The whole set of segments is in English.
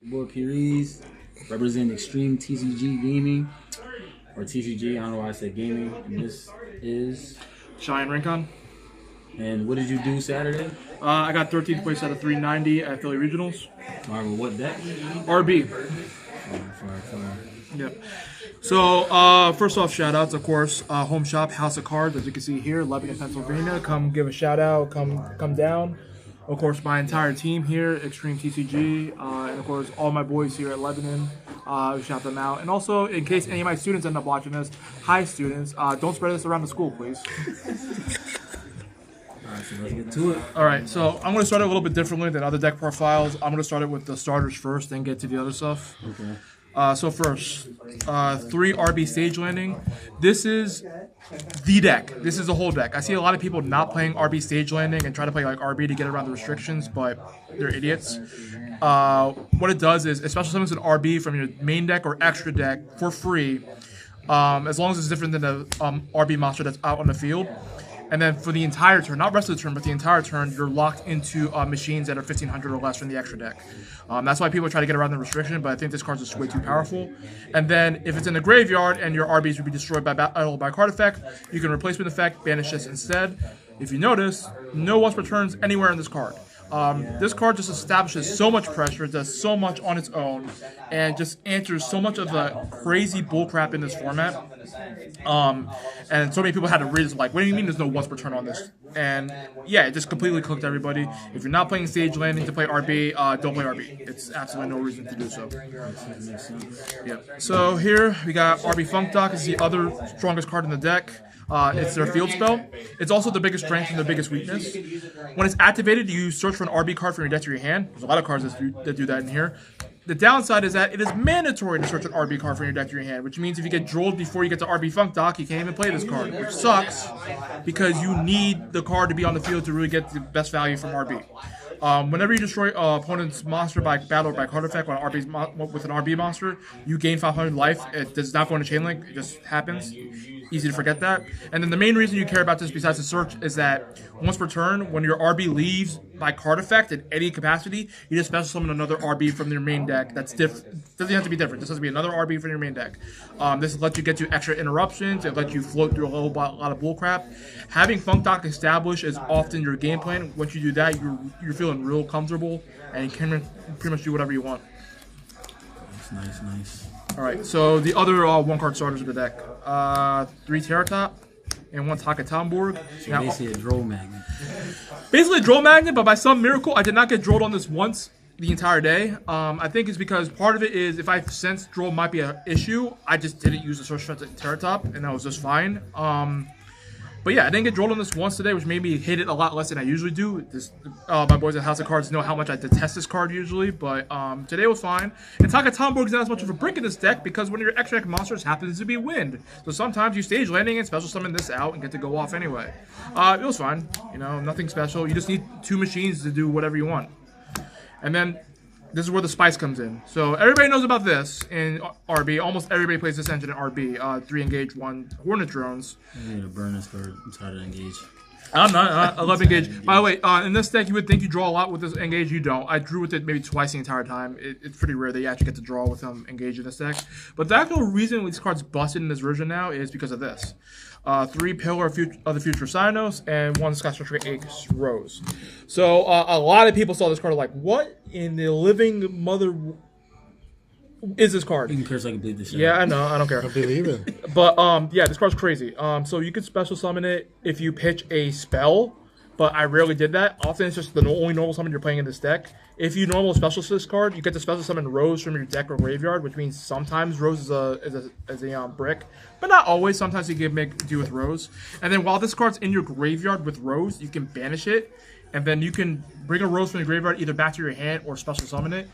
Boy Pires, represent Extreme TCG Gaming, or TCG, I don't know why I said gaming, and this is... Cheyenne Rincon. And what did you do Saturday? I got 13th place out of 390 at Philly Regionals. Alright, well, what deck? RB. Fire. Yep. So, first off, shout outs, of course, Home Shop, House of Cards, as you can see here, Lebanon, Pennsylvania. Come give a shout out, come down. Of course, my entire team here, Extreme TCG, and of course, all my boys here at Lebanon. Shout them out. And also, in case any of my students end up watching this, hi students, don't spread this around the school, please. Alright, so let's get to it. Alright, so I'm going to start it a little bit differently than other deck profiles. I'm going to start it with the starters first, then get to the other stuff. Okay. So first, 3 RB Stage Landing. This is the deck. This is the whole deck. I see a lot of people not playing RB Stage Landing and try to play like RB to get around the restrictions, but they're idiots. What it does is, especially summons an RB from your main deck or extra deck for free, as long as it's different than the RB monster that's out on the field. And then for the entire turn, not rest of the turn, but the entire turn, you're locked into machines that are 1,500 or less from the extra deck. That's why people try to get around the restriction, but I think this card's just way too powerful. And then if it's in the graveyard and your RBs would be destroyed by battle by card effect, you can replace with effect, banish this instead. If you notice, no once per turns anywhere in this card. This card just establishes so much pressure, does so much on its own, and just answers so much of the crazy bullcrap in this format. And so many people had to read this like, what do you mean there's no once per turn on this? And yeah, it just completely cooked everybody. If you're not playing Stage Landing to play RB, don't play RB. It's absolutely no reason to do so. Yeah. So here we got RB Funk Dock. It's the other strongest card in the deck. It's their field spell. It's also the biggest strength and the biggest weakness. When it's activated, you search for an RB card from your deck to your hand. There's a lot of cards that do that in here. The downside is that it is mandatory to search an RB card from your deck to your hand, which means if you get drolled before you get to RB Funk Dock, you can't even play this card, which sucks because you need the card to be on the field to really get the best value from RB. Whenever you destroy opponent's monster by battle or by card effect with an RB monster, you gain 500 life. It does not go into chain link. It just happens. Easy to forget that. And then the main reason you care about this besides the search is that once per turn, when your RB leaves by card effect in any capacity, you just special summon another RB from your main deck. That's different. Doesn't have to be different. This has to be another RB from your main deck. This lets you get you extra interruptions. It lets you float through a lot of bullcrap. Having Funk Dock established is often your game plan. Once you do that, you're feeling real comfortable and you can pretty much do whatever you want. Nice. All right, so the other one-card starters of the deck. 3 Terratop and 1 Takatamborg. So basically a Droll Magnet. Basically a Droll Magnet, but by some miracle, I did not get drolled on this once the entire day. I think it's because part of it is if I sensed Droll might be an issue, I just didn't use the Search for Terratop, and that was just fine. But yeah, I didn't get drolled on this once today, which made me hate it a lot less than I usually do. My boys at House of Cards know how much I detest this card usually, but today was fine. And Takatamborg is not as much of a brick in this deck because one of your extra deck monsters happens to be Wind. So sometimes you Stage Landing and special summon this out and get to go off anyway. It was fine, nothing special. You just need 2 machines to do whatever you want. And then this is where the spice comes in. So everybody knows about this in RB. Almost everybody plays this engine in RB. 3 engage, 1 Hornet Drones. I need to burn this card. I'm tired of engage. I'm not. I love engage. By the way, in this deck, you would think you draw a lot with this engage. You don't. I drew with it maybe twice the entire time. It's pretty rare that you actually get to draw with engage in this deck. But the actual reason these cards busted in this version now is because of this. 3 Pillar of the Future Cynos and 1 Skyscraper Ace Rose. So a lot of people saw this card like, what in the living mother is this card? You can curse like a bleed this shit. Yeah, I know. I don't care. I believe it. But yeah, this card's crazy. So you can special summon it if you pitch a spell, but I rarely did that. Often it's just the only normal summon you're playing in this deck. If you normal special this card, you get to special summon Rose from your deck or graveyard, which means sometimes Rose is a brick, but not always. Sometimes you can make do with Rose. And then while this card's in your graveyard with Rose, you can banish it, and then you can bring a Rose from your graveyard either back to your hand or special summon it.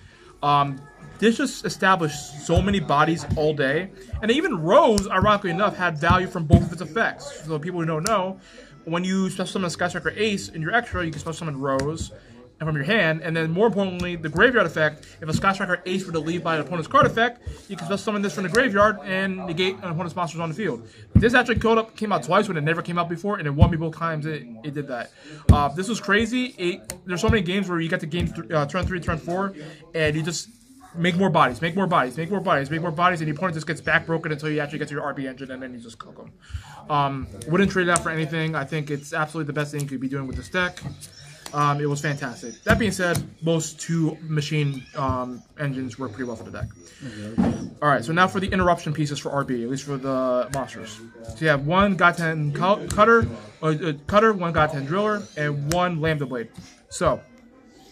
This just established so many bodies all day. And even Rose, ironically enough, had value from both of its effects. So people who don't know, when you special summon a Skyscraper Ace in your extra, you can special summon Rose from your hand. And then more importantly, the graveyard effect, if a Skyscraper Ace were to leave by an opponent's card effect, you can special summon this from the graveyard and negate an opponent's monsters on the field. This actually came out twice when it never came out before, and it won me both times it did that. This was crazy. There's so many games where you get to game turn 3, turn 4, and you just make more bodies, make more bodies, make more bodies, make more bodies, and your opponent just gets back broken until you actually get to your RB engine, and then you just cook them. Wouldn't trade it out for anything. I think it's absolutely the best thing you could be doing with this deck. It was fantastic. That being said, most 2 machine engines work pretty well for the deck. All right, so now for the interruption pieces for RB, at least for the monsters. So you have 1 Goten Cutter, 1 Goten Driller, and 1 Lambda Blade. So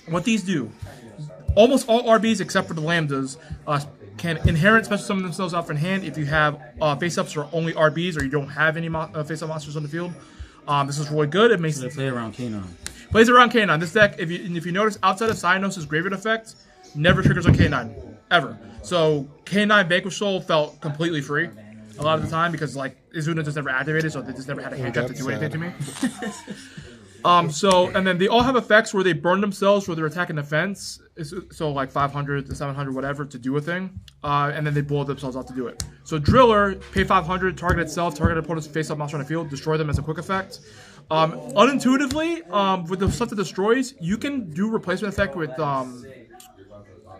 what these do, almost all RBs except for the Lambdas can inherit special summon themselves out from hand if you have face-ups for only RBs or you don't have any face-up monsters on the field. This is really good. It makes They play around K9. Plays around K9. This deck, if you notice, outside of Cynos' Graveyard effect, never triggers on K9. Ever. So K9 Vanquish Soul felt completely free a lot of the time because like Izuna just never activated, so they just never had a hand trap to do anything to me. And then they all have effects where they burn themselves for their attack and defense. So like 500 to 700, whatever, to do a thing. And then they blow themselves out to do it. So Driller, pay 500, target itself, target opponent's face-up monster on the field, destroy them as a quick effect. Unintuitively, with the stuff that destroys, you can do replacement effect with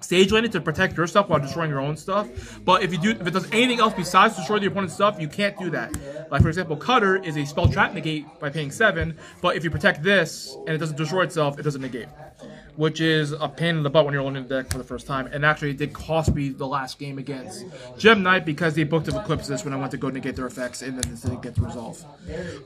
Stage Landing to protect your stuff while destroying your own stuff. But if it does anything else besides destroy the opponent's stuff, you can't do that. Like for example, Cutter is a spell trap negate by paying 7, but if you protect this and it doesn't destroy itself, it doesn't negate. Which is a pain in the butt when you're learning the deck for the first time. And actually, it did cost me the last game against Gem Knight because they booked of Eclipses when I went to go negate their effects, and then this didn't get to resolve.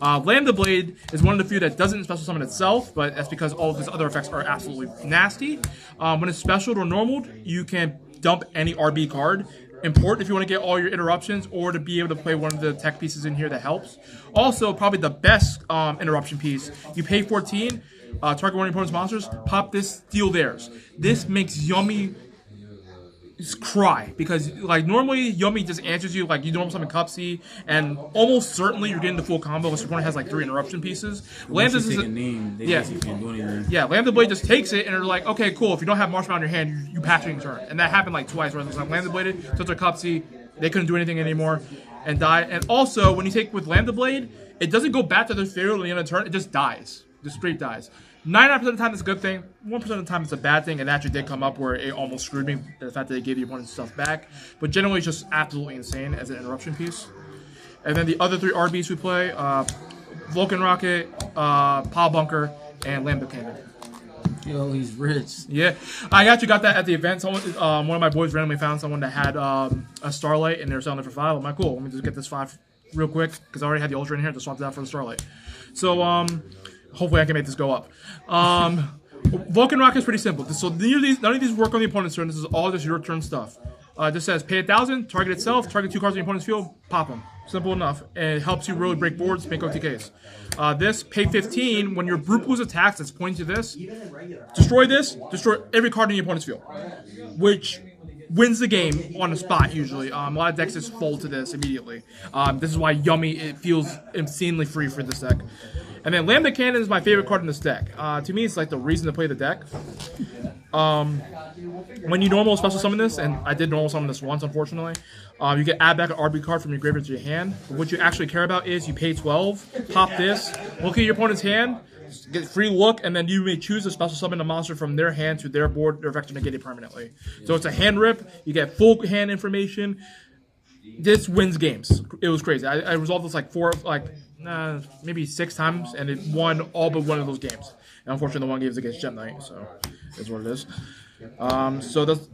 Lambda Blade is one of the few that doesn't special summon itself, but that's because all of its other effects are absolutely nasty. When it's special or normaled, you can dump any RB card. Important if you want to get all your interruptions or to be able to play one of the tech pieces in here that helps. Also, probably the best interruption piece, you pay 14, target one of your opponent's monsters, pop this, steal theirs. This makes Yummy cry because like normally Yummy just answers you like you normal summon Cupsy and almost certainly you're getting the full combo unless your opponent has like 3 interruption pieces. Lambda's is a name, they basically can't do anything. Yeah, Lambda Blade just takes it and they're like, okay, cool. If you don't have Marshmallow in your hand, you pass your turn. And that happened like twice where it was like Lambda Bladed, took their Cupsy, they couldn't do anything anymore and died. And also when you take with Lambda Blade, it doesn't go back to the field at the end of the turn, it just dies. Just straight dies. 99% of the time it's a good thing, 1% of the time it's a bad thing, and that actually did come up where it almost screwed me, the fact that they gave the opponent's stuff back. But generally it's just absolutely insane as an interruption piece. And then the other 3 RBs we play, Vulcan Rocket, Pile Bunker, and Lambda Cannon. Yo, he's rich. Yeah, I actually got that at the event. Someone, one of my boys randomly found someone that had a Starlight, and they were selling it for 5. I'm like, cool, let me just get this 5 real quick, because I already had the Ultra in here, just swapped it out for the Starlight. So, hopefully I can make this go up. Vulcan Rocket is pretty simple. So none of these work on the opponent's turn. This is all just your turn stuff. This says pay 1,000, target itself, target 2 cards on your opponent's field, pop them. Simple enough. And it helps you really break boards, make OTKs. This, pay 15, when your Brute Blues attacks that's pointing to this, destroy every card in your opponent's field. Which wins the game on the spot usually. A lot of decks just fold to this immediately. This is why Yummy, it feels insanely free for this deck. And then Lambda Cannon is my favorite card in this deck. To me, it's like the reason to play the deck. When you normal special summon this, and I did normal summon this once, unfortunately, you get add back an RB card from your graveyard to your hand. But what you actually care about is you pay 12, pop this, look at your opponent's hand, get free look, and then you may choose to special summon a monster from their hand to their board, their vector negate it permanently. So it's a hand rip, you get full hand information. This wins games. It was crazy. I resolved this like maybe 6 times, and it won all but one of those games. And unfortunately, the one game is against Gem Knight, so that's what it is.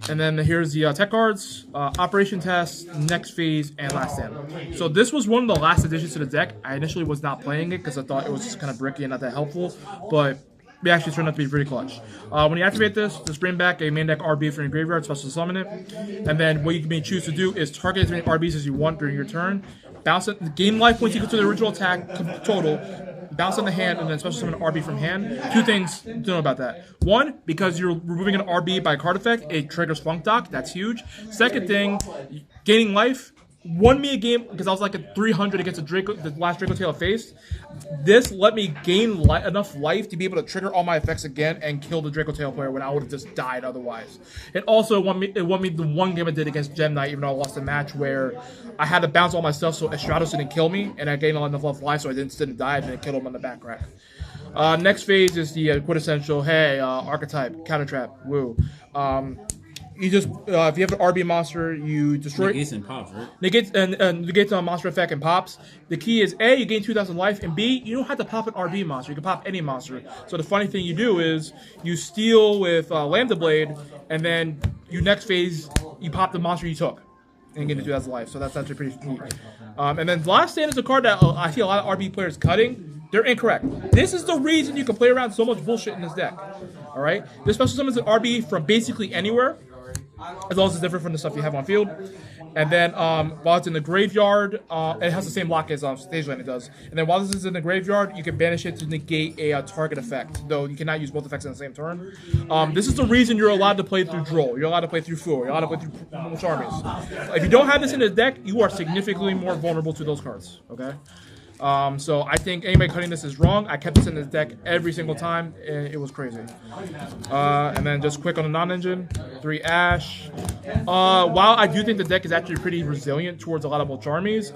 And then here's the tech cards, Operation Test, Next Phase, and Last Stand. So this was one of the last additions to the deck. I initially was not playing it because I thought it was just kind of bricky and not that helpful, but it actually turned out to be pretty clutch. When you activate this, just bring back a main deck RB from your graveyard, special summon it, and then what you may choose to do is target as many RBs as you want during your turn, bounce it, gain life points equal to the original attack total, bounce on the hand, and then special summon an RB from hand. 2 things to know about that. 1, because you're removing an RB by card effect, it triggers Funk Dock. That's huge. Second thing, gaining life. Won me a game because I was like at 300 against the last Draco Tail I faced. This let me gain enough life to be able to trigger all my effects again and kill the Draco Tail player when I would have just died otherwise. It also won me the one game I did against Gem Knight, even though I lost a match where I had to bounce all my stuff so Estrados didn't kill me, and I gained enough life so I didn't die and then kill him on the back rack. Next phase is the quintessential, hey, archetype, counter trap, woo. you just if you have an RB monster, you destroy Negates and pops, right? negates on monster effect and pops. The key is A, you gain 2,000 life, and B, you don't have to pop an RB monster. You can pop any monster. So the funny thing you do is you steal with Lambda Blade, and then you next phase you pop the monster you took and get to 2,000 life. So that's actually pretty neat. And then Last Stand is a card that I see a lot of RB players cutting. They're incorrect. This is the reason you can play around so much bullshit in this deck. All right, this special summons an RB from basically anywhere, as long as it's different from the stuff you have on field. And then while it's in the graveyard, it has the same lock as Stage Landing does. And then while this is in the graveyard, you can banish it to negate a target effect, though you cannot use both effects in the same turn. This is the reason you're allowed to play through Droll. You're allowed to play through Fu. You're allowed to play through Charmies. If you don't have this in the deck, you are significantly more vulnerable to those cards. Okay. So I think anybody cutting this is wrong. I kept this in the deck every single time, and it was crazy. And then just quick on the non-engine, 3 Ash. While I do think the deck is actually pretty resilient towards a lot of Charmies,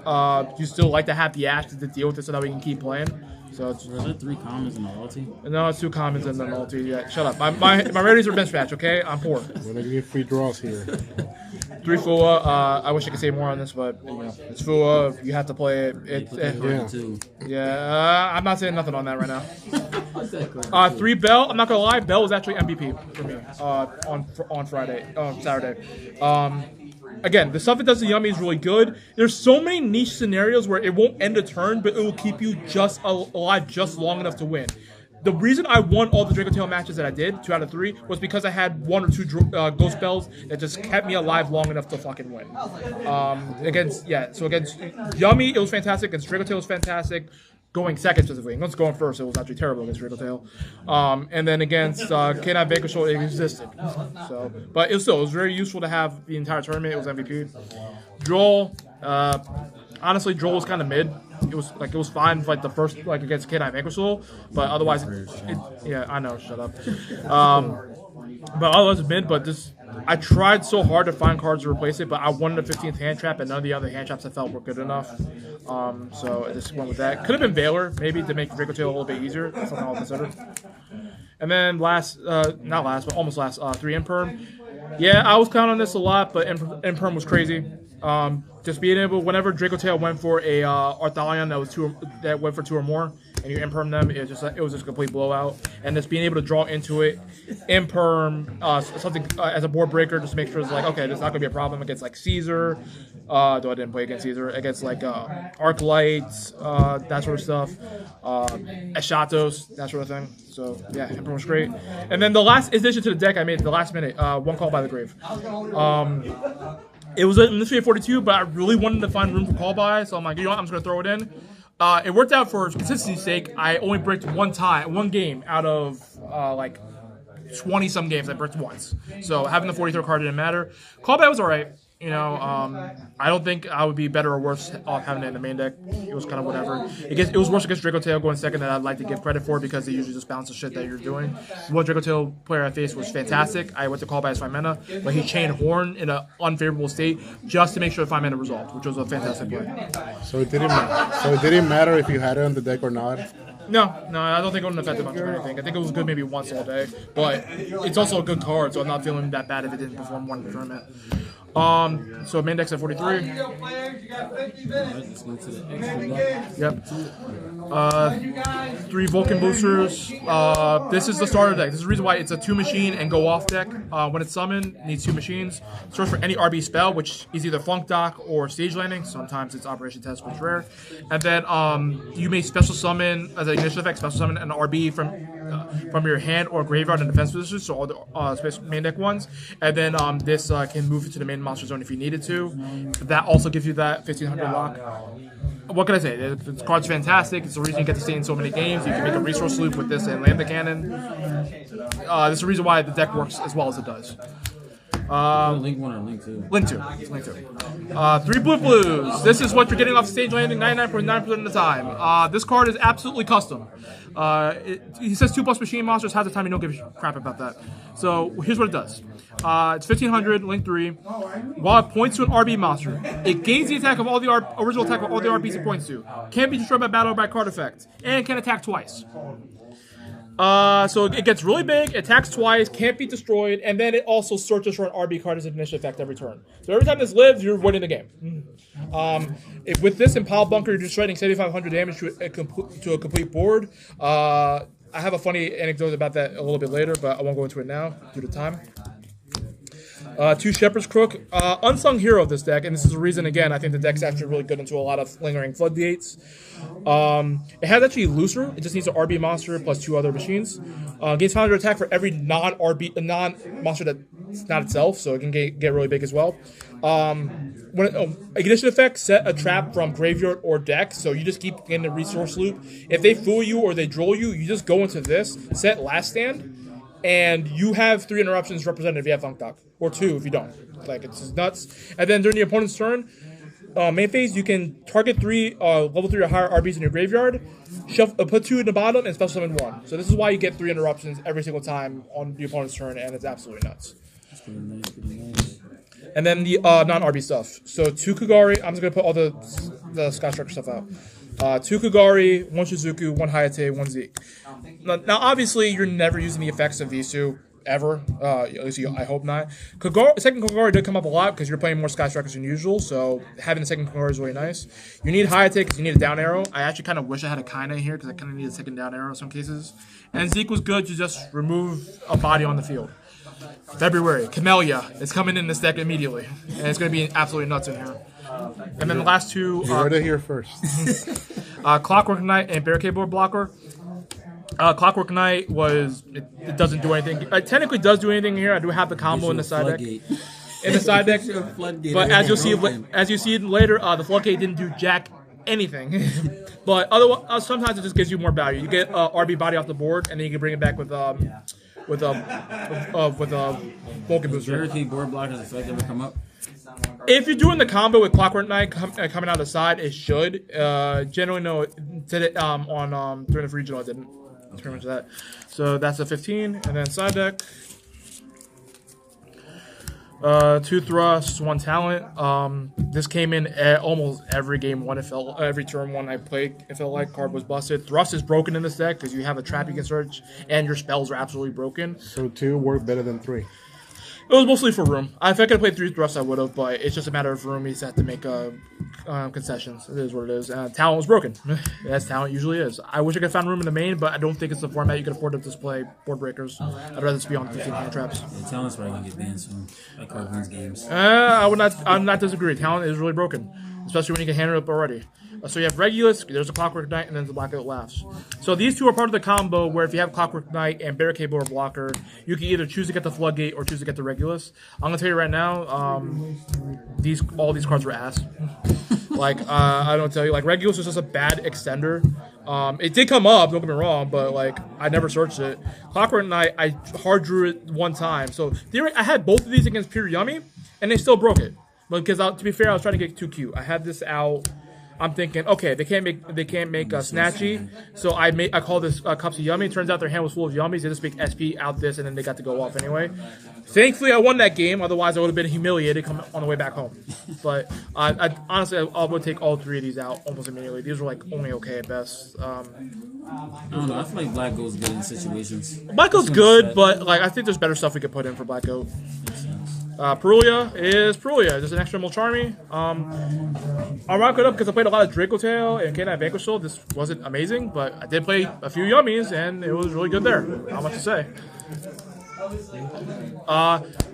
you still like to have the Ash to deal with it so that we can keep playing. So it's Was it 3 commons and a multi? no, it's 2 commons and then multi. Yeah, shut up. My rarities are bench match. Okay, I'm poor. We're gonna get free draws here. 3 Fua. I wish I could say more on this, but you know, it's Fua. You have to play it. I'm not saying nothing on that right now. 3 Bell. I'm not gonna lie. Bell was actually MVP for me on Saturday. Again, the stuff it does to Yummy is really good. There's so many niche scenarios where it won't end a turn, but it will keep you just alive just long enough to win. The reason I won all the Draco Tail matches that I did, 2 out of 3, was because I had 1 or 2 ghost spells that just kept me alive long enough to fucking win. Against Yummy, it was fantastic. Against Draco Tail, it was fantastic. Going second specifically. Once going first, it was actually terrible against Draco Tail. And then against K9 Vanquish, it existed. So, but it was very useful to have the entire tournament. It was MVP. Droll, honestly, Droll was kind of mid. It was fine for the first against K9 Vanquish, but otherwise, yeah, I know, shut up. But otherwise, mid. But this, I tried so hard to find cards to replace it, but I wanted a 15th hand trap, and none of the other hand traps I felt were good enough. So I just went with that. Could have been Valor, maybe, to make Draco Tail a little bit easier. That's something I'll consider. And then not last, but almost last, 3 Imperm. Yeah, I was counting on this a lot, but Imperm was crazy. Just being able, whenever Draco Tail went for a Arthalion that went for 2 or more, and you Imperm them, it was just a complete blowout. And just being able to draw into it, Imperm, something as a board breaker, just to make sure it's like, okay, there's not gonna be a problem against like Caesar. Though I didn't play against Caesar, against like Arclights, that sort of stuff, Ashatos, that sort of thing. So yeah, Imperm was great. And then the last addition to the deck I made at the last minute, One Call by the Grave. It was initially at 42, but I really wanted to find room for call by, so I'm like, you know what, I'm just gonna throw it in. It worked out for consistency's sake. I only bricked one game out of like 20-some games. I bricked once, so having the 43 card didn't matter. Callback was alright. You know, I don't think I would be better or worse off having it in the main deck. It was kind of whatever. It was worse against Draco Tail going second that I'd like to give credit for because they usually just bounce the shit that you're doing. One Draco Tail player I faced was fantastic. I went to call by his 5 mana, but he chained Horn in an unfavorable state just to make sure the 5 mana resolved, which was a fantastic play. So it didn't matter if you had it on the deck or not? No, I don't think it would affect much of anything. I think it was good maybe once all day, but it's also a good card, so I'm not feeling that bad if it didn't perform one tournament. So main deck's at 43. Yep. 3 Vulcan boosters. This is the starter deck. This is the reason why it's a 2-machine and go off deck. When it's summoned, it needs 2 machines. Search for any RB spell, which is either Flunk Dock or Stage Landing. Sometimes it's Operation Test, which is rare. And then you may special summon as an initial effect, special summon an RB from your hand or graveyard and defense position, so all the main deck ones. And then this can move into the main monster zone if you needed to. That also gives you that 1500 lock. What can I say? This card's fantastic. It's the reason you get to stay in so many games. You can make a resource loop with this and Lambda Cannon. This is the reason why the deck works as well as it does. Link 1 or Link 2? Link 2. 3 blues. This is what you're getting off Stage Landing 99.9% of the time. This card is absolutely custom. He says 2+ machine monsters. Half the time you don't give a crap about that. So here's what it does. It's 1500, Link 3. While it points to an RB monster, it gains the attack of all the original attack of all the RBs it points to. Can't be destroyed by battle or by card effect. And can attack twice. So it gets really big, attacks twice, can't be destroyed, and then it also searches for an RB card as an initiative effect every turn. So every time this lives, you're winning the game. With this Impale Bunker, you're destroying 7,500 damage to a complete board. I have a funny anecdote about that a little bit later, but I won't go into it now due to time. 2 Shepherd's Crook, unsung hero of this deck, and this is the reason, again, I think the deck's actually really good into a lot of lingering floodgates. It has actually looser, it just needs an RB monster plus 2 other machines. Gains 500 attack for every non-monster that's not itself, so it can get really big as well. Ignition effect, set a trap from graveyard or deck, so you just keep getting the resource loop. If they fool you or they droll you, you just go into this, set last stand, and you have 3 interruptions represented if you have Funk Dock, or 2 if you don't. Like, it's just nuts. And then during the opponent's turn, main phase, you can target 3 level 3 or higher RBs in your graveyard, put 2 in the bottom, and special summon 1. So this is why you get 3 interruptions every single time on the opponent's turn, and it's absolutely nuts. That's pretty nice, pretty nice. And then the non-RB stuff. So 2 Kugari, I'm just going to put all the Sky Striker stuff out. 2 Kugari, 1 Shizuku, 1 Hayate, 1 Zeke. Now, obviously, you're never using the effects of these 2, ever. At least I hope not. Second Kugari did come up a lot because you're playing more Sky Strikers than usual, so having the second Kugari is really nice. You need Hayate because you need a down arrow. I actually kind of wish I had a Kaina here because I kind of need a second down arrow in some cases. And Zeke was good to just remove a body on the field. February, Camellia is coming in this deck immediately, and it's going to be absolutely nuts in here. And then the last 2... You heard it here first. Clockwork Knight and Barricade Board Blocker. Clockwork Knight it doesn't do anything. It technically does do anything here. I do have the combo in the side deck. In the side deck. But as you see later, the Floodgate didn't do jack anything. But otherwise, sometimes it just gives you more value. You get RB body off the board, and then you can bring it back with Vulcan Booster. Barricade Board Blockers effect ever come up? If you're doing the combo with Clockwork Knight coming out the side, it should. Generally, no. During the regional, it didn't. That's pretty much that. So that's a 15, and then side deck. 2 thrusts, 1 talent. This came in at almost every game 1. Every turn 1 I played, it felt like card was busted. Thrust is broken in this deck because you have a trap you can search, and your spells are absolutely broken. So 2 work better than 3. It was mostly for room. If I could have played 3 thrusts, I would have, but it's just a matter of room. You just have to make concessions. It is what it is. Talent was broken. As talent usually is. I wish I could have found room in the main, but I don't think it's the format you can afford to display board breakers. I'd rather just be on 15 hand traps. Yeah, talent's probably gonna get banned soon. That card wins games. I would not disagree. Talent is really broken, especially when you can handle it up already. So you have Regulus, there's a Clockwork Knight, and then the Blackout Laughs. So these 2 are part of the combo where if you have Clockwork Knight and Barricade Board Blocker, you can either choose to get the Floodgate or choose to get the Regulus. I'm gonna tell you right now, all these cards were ass. I don't tell you, Regulus was just a bad extender. It did come up, don't get me wrong, but I never searched it. Clockwork Knight, I hard drew it 1 time. So I had both of these against Pure Yummy, and they still broke it. But because to be fair, I was trying to get 2 cute. I had this out. I'm thinking, okay, they can't make Snatchy, so I call this Cups of Yummy. Turns out their hand was full of Yummies. They just make SP out this, and then they got to go off anyway. Thankfully, I won that game. Otherwise, I would have been humiliated on the way back home. But I honestly, I would take all 3 of these out almost immediately. These were only okay at best. I don't know. I feel like Black Goat's good in situations. Black Goat's good, but I think there's better stuff we could put in for Black Goat. Perulia is Perulia. Just an extra Mulcharmy. I'll rock it up because I played a lot of Draco Tail and K9 Vanquish Soul. This wasn't amazing, but I did play a few Yummies, and it was really good there. Not much to say.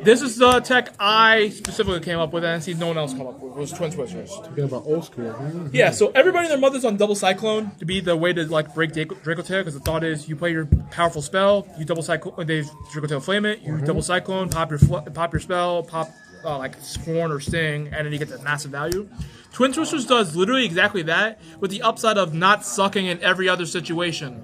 This is the tech I specifically came up with, and see no one else come up with. It was Twin Twisters. Talking about old school. Mm-hmm. Yeah, so everybody and their mother's on Double Cyclone to be the way to break Draco Tail, because the thought is you play your powerful spell, you double Cyclone, they Draco Tail Flame it, you double Cyclone, pop your spell, pop Scorn or Sting, and then you get that massive value. Twin Twisters does literally exactly that, with the upside of not sucking in every other situation.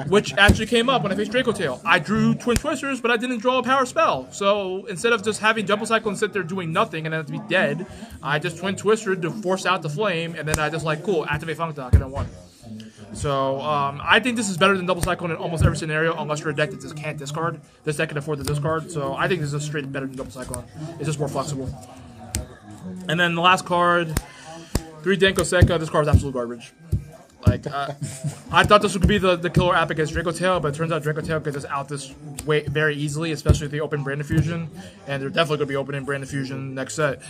Which actually came up when I faced Draco Tail. I drew Twin Twisters, but I didn't draw a power spell. So instead of just having Double Cyclone sit there doing nothing and then have to be dead, I just Twin Twisted to force out the flame, and then I just cool, activate Funk Dock, and then won. So I think this is better than Double Cyclone in almost every scenario, unless you're a deck that just can't discard. This deck can afford the discard, so I think this is straight better than Double Cyclone. It's just more flexible. And then the last card, 3 Denko Sekka. This card is absolute garbage. Like, I thought this would be the killer app against Draco Tail, but it turns out Draco Tail gets us out this way very easily, especially if they open Brand Fusion, and they're definitely going to be opening Brand Fusion next set.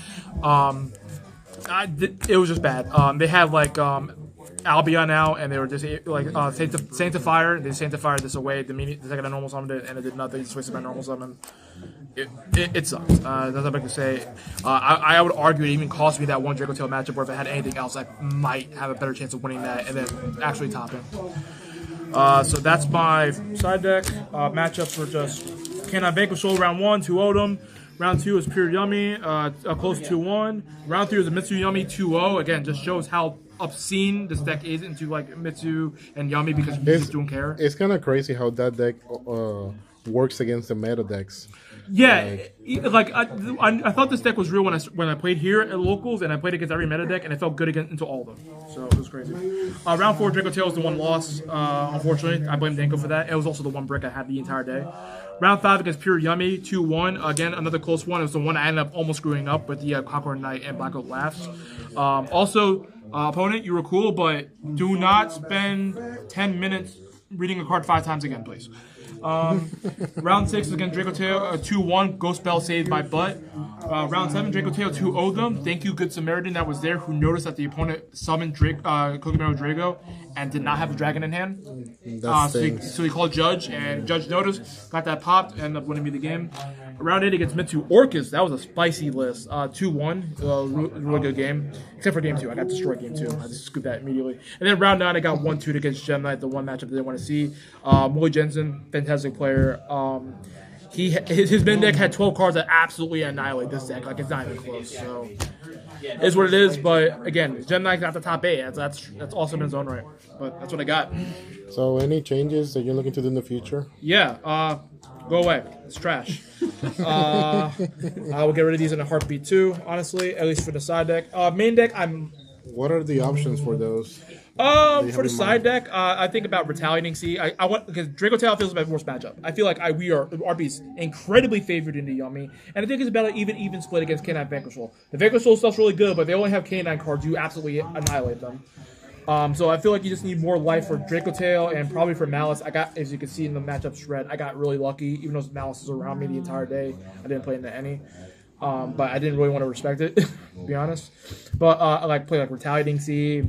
It was just bad. They had like Albion out, and they were just like Sanctifier. They Sanctified this away the second I normal summoned it, and it did nothing. Just wasted my normal summon. It sucks. That's what I can say. I would argue it even cost me that one Draco Tail matchup where if I had anything else, I might have a better chance of winning that and then actually topping. So that's my side deck. Matchups were just Canine Vanquishal round 1, 2-0'd them. Round 2 is Pure Yummy, a close 2-1. Round 3 was a Mitsu Yummy 2-0. Again, just shows how obscene this deck is into like Mitsu and Yummy because you just don't care. It's kind of crazy how that deck works against the meta decks. Yeah, like I thought this deck was real when I played here at locals, and I played against every meta deck, and it felt good into all of them. So it was crazy. Round 4, Draco Tail was the one loss. Unfortunately, I blame Danko for that. It was also the one brick I had the entire day. Round 5 against Pure Yummy, 2-1. Again, another close one. It was the one I ended up almost screwing up with the Cockhorn Knight and Black Oak Laughs. Opponent, you were cool, but do not spend 10 minutes reading a card 5 times again, please. Round 6 against Draco Tail, 2-1, Ghost Bell saved by Butt. Round 7, Draco Tail 2-0'd them. Thank you, Good Samaritan, that was there, who noticed that the opponent summoned Kogimero Drago and did not have a dragon in hand. So he called Judge, and Judge noticed, got that popped, ended up winning me the game. Round 8 against Mitsu Orcus, that was a spicy list. 2-1, really good game. Except for game 2, I got destroyed game 2. I just scooped that immediately. And then round 9, I got 1-2 against Gem Knight, the one matchup that I didn't want to see. Moy Jensen, fantastic player. His main deck had 12 cards that absolutely annihilate this deck. Like, it's not even close. So, it is what it is. But again, Gem Knight got the top 8. That's awesome in its own right. But that's what I got. So, any changes that you're looking to do in the future? Yeah. Go away. It's trash. I will get rid of these in a heartbeat too, honestly, at least for the side deck. Main deck, What are the options for those? For the side deck, I think about Retaliating Sea. I want because Draco Tail feels my worst matchup. I feel like we are RB's incredibly favored into Yummy, and I think it's about an even split against Canine Vanquishal. The Vanquishal stuff's really good, but they only have Canine cards. You absolutely annihilate them. So I feel like you just need more life for Draco Tail and probably for Malice. I got, as you can see in the matchup shred, I got really lucky. Even though Malice was around me the entire day, I didn't play into any. But I didn't really want to respect it, to be honest. But I like play like Retaliating Sea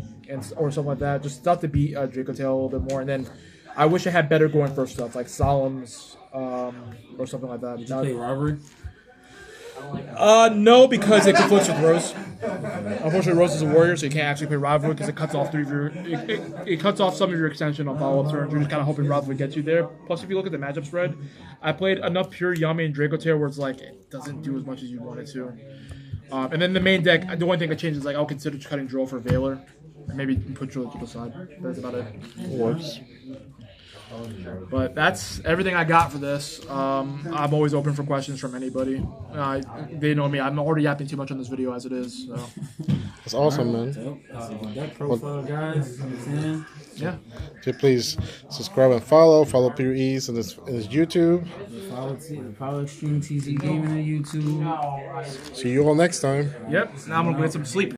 or something like that. Just stuff to beat Draco Tail a little bit more. And then I wish I had better going first stuff like Solemns or something like that. Did you play Rivalry? No, because it conflicts with Rose. Unfortunately, Rose is a warrior, so you can't actually play Rivalry because it cuts off it cuts off some of your extension on follow-up turns. You're just kind of hoping Rivalry gets you there. Plus, if you look at the matchup spread, I played enough Pure Yummy and Draco Tail where it's like it doesn't do as much as you want it to. And then the main deck, the only thing that changes is like I'll consider cutting Droll for Veiler. Maybe put Droll to the side. That's about it. Works. But that's everything I got for this. I'm always open for questions from anybody. They know me. I'm already yapping too much on this video as it is. So. That's awesome, man. So, that profile, guys. Yeah. So please subscribe and follow Pure Ease and his YouTube. Follow Extreme TZ Gaming on YouTube. See you all next time. Yep. Now I'm gonna get some sleep.